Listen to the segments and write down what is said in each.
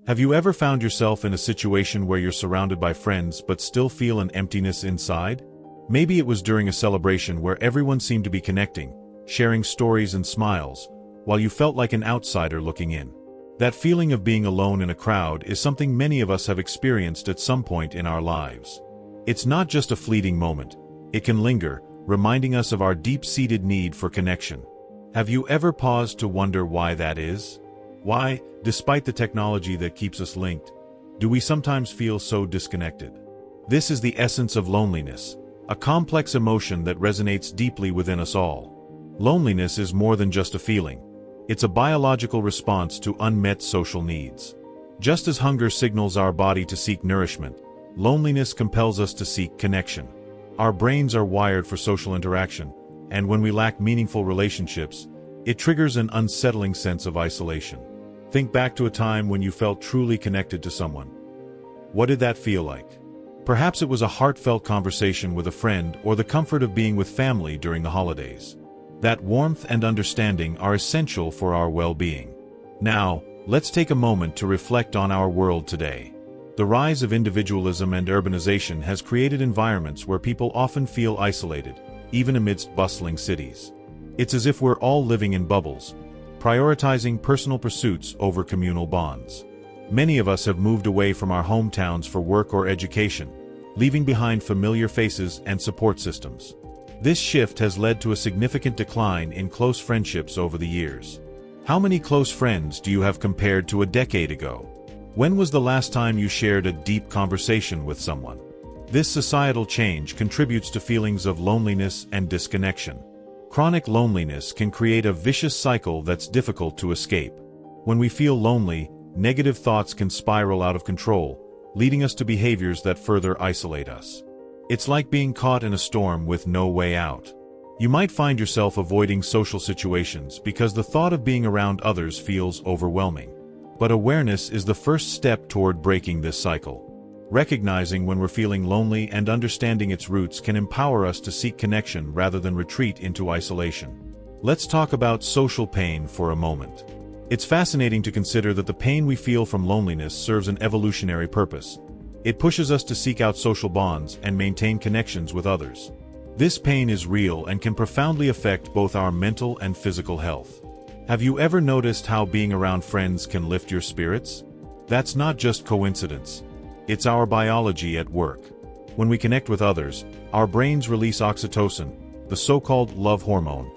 Have you ever found yourself in a situation where you're surrounded by friends but still feel an emptiness inside? Maybe it was during a celebration where everyone seemed to be connecting, sharing stories and smiles, while you felt like an outsider looking in. That feeling of being alone in a crowd is something many of us have experienced at some point in our lives. It's not just a fleeting moment. It can linger, reminding us of our deep-seated need for connection. Have you ever paused to wonder why that is? Why, despite the technology that keeps us linked, do we sometimes feel so disconnected? This is the essence of loneliness, a complex emotion that resonates deeply within us all. Loneliness is more than just a feeling. It's a biological response to unmet social needs. Just as hunger signals our body to seek nourishment, loneliness compels us to seek connection. Our brains are wired for social interaction, and when we lack meaningful relationships, it triggers an unsettling sense of isolation. Think back to a time when you felt truly connected to someone. What did that feel like? Perhaps it was a heartfelt conversation with a friend or the comfort of being with family during the holidays. That warmth and understanding are essential for our well-being. Now, let's take a moment to reflect on our world today. The rise of individualism and urbanization has created environments where people often feel isolated, even amidst bustling cities. It's as if we're all living in bubbles, prioritizing personal pursuits over communal bonds. Many of us have moved away from our hometowns for work or education, leaving behind familiar faces and support systems. This shift has led to a significant decline in close friendships over the years. How many close friends do you have compared to a decade ago? When was the last time you shared a deep conversation with someone? This societal change contributes to feelings of loneliness and disconnection. Chronic loneliness can create a vicious cycle that's difficult to escape. When we feel lonely, negative thoughts can spiral out of control, leading us to behaviors that further isolate us. It's like being caught in a storm with no way out. You might find yourself avoiding social situations because the thought of being around others feels overwhelming. But awareness is the first step toward breaking this cycle. Recognizing when we're feeling lonely and understanding its roots can empower us to seek connection rather than retreat into isolation. Let's talk about social pain for a moment. It's fascinating to consider that the pain we feel from loneliness serves an evolutionary purpose. It pushes us to seek out social bonds and maintain connections with others. This pain is real and can profoundly affect both our mental and physical health. Have you ever noticed how being around friends can lift your spirits? That's not just coincidence. It's our biology at work. When we connect with others, our brains release oxytocin, the so-called love hormone,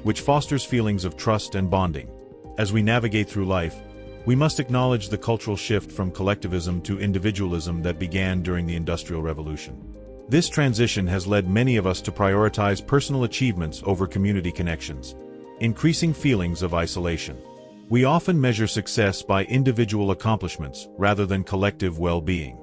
which fosters feelings of trust and bonding. As we navigate through life, we must acknowledge the cultural shift from collectivism to individualism that began during the Industrial Revolution. This transition has led many of us to prioritize personal achievements over community connections, increasing feelings of isolation. We often measure success by individual accomplishments rather than collective well-being.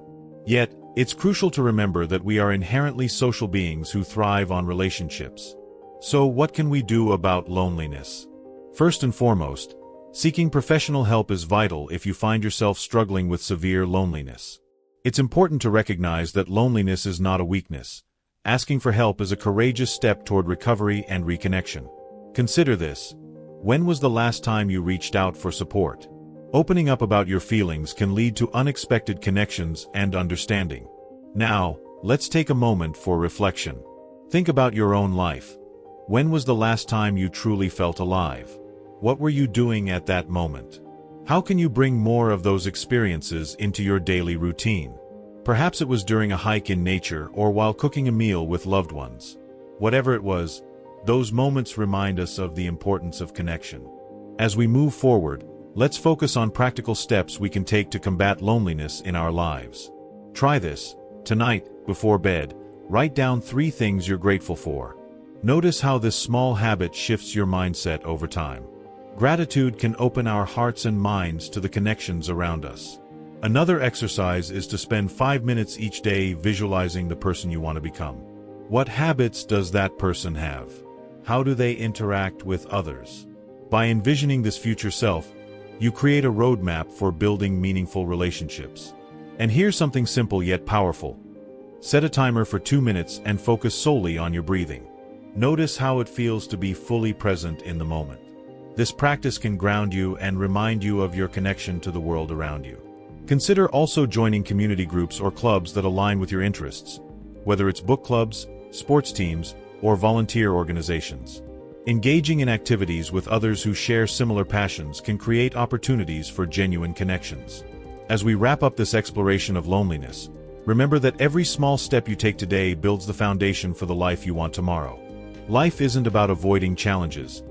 Yet, it's crucial to remember that we are inherently social beings who thrive on relationships. So what can we do about loneliness? First and foremost, seeking professional help is vital if you find yourself struggling with severe loneliness. It's important to recognize that loneliness is not a weakness. Asking for help is a courageous step toward recovery and reconnection. Consider this. When was the last time you reached out for support? Opening up about your feelings can lead to unexpected connections and understanding. Now, let's take a moment for reflection. Think about your own life. When was the last time you truly felt alive? What were you doing at that moment? How can you bring more of those experiences into your daily routine? Perhaps it was during a hike in nature or while cooking a meal with loved ones. Whatever it was, those moments remind us of the importance of connection. As we move forward, let's focus on practical steps we can take to combat loneliness in our lives. Try this. Tonight, before bed, write down 3 things you're grateful for. Notice how this small habit shifts your mindset over time. Gratitude can open our hearts and minds to the connections around us. Another exercise is to spend 5 minutes each day visualizing the person you want to become. What habits does that person have? How do they interact with others? By envisioning this future self, you create a roadmap for building meaningful relationships. And here's something simple yet powerful. Set a timer for 2 minutes and focus solely on your breathing. Notice how it feels to be fully present in the moment. This practice can ground you and remind you of your connection to the world around you. Consider also joining community groups or clubs that align with your interests, whether it's book clubs, sports teams, or volunteer organizations. Engaging in activities with others who share similar passions can create opportunities for genuine connections. As we wrap up this exploration of loneliness, remember that every small step you take today builds the foundation for the life you want tomorrow. Life isn't about avoiding challenges.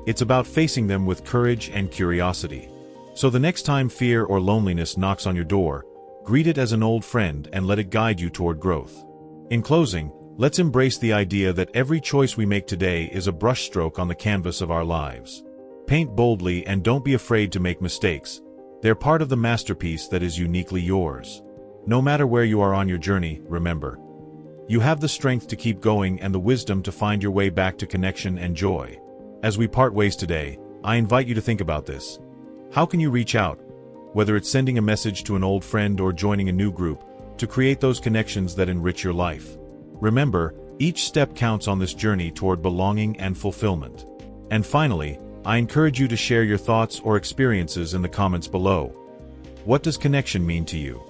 It's about facing them with courage and curiosity. So the next time fear or loneliness knocks on your door, greet it as an old friend and let it guide you toward growth. In closing, let's embrace the idea that every choice we make today is a brushstroke on the canvas of our lives. Paint boldly and don't be afraid to make mistakes. They're part of the masterpiece that is uniquely yours. No matter where you are on your journey, remember, you have the strength to keep going and the wisdom to find your way back to connection and joy. As we part ways today, I invite you to think about this. How can you reach out, whether it's sending a message to an old friend or joining a new group, to create those connections that enrich your life? Remember, each step counts on this journey toward belonging and fulfillment. And finally, I encourage you to share your thoughts or experiences in the comments below. What does connection mean to you?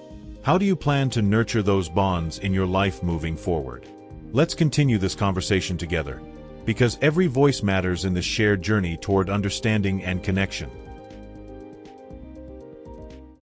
How do you plan to nurture those bonds in your life moving forward? Let's continue this conversation together, because every voice matters in this shared journey toward understanding and connection.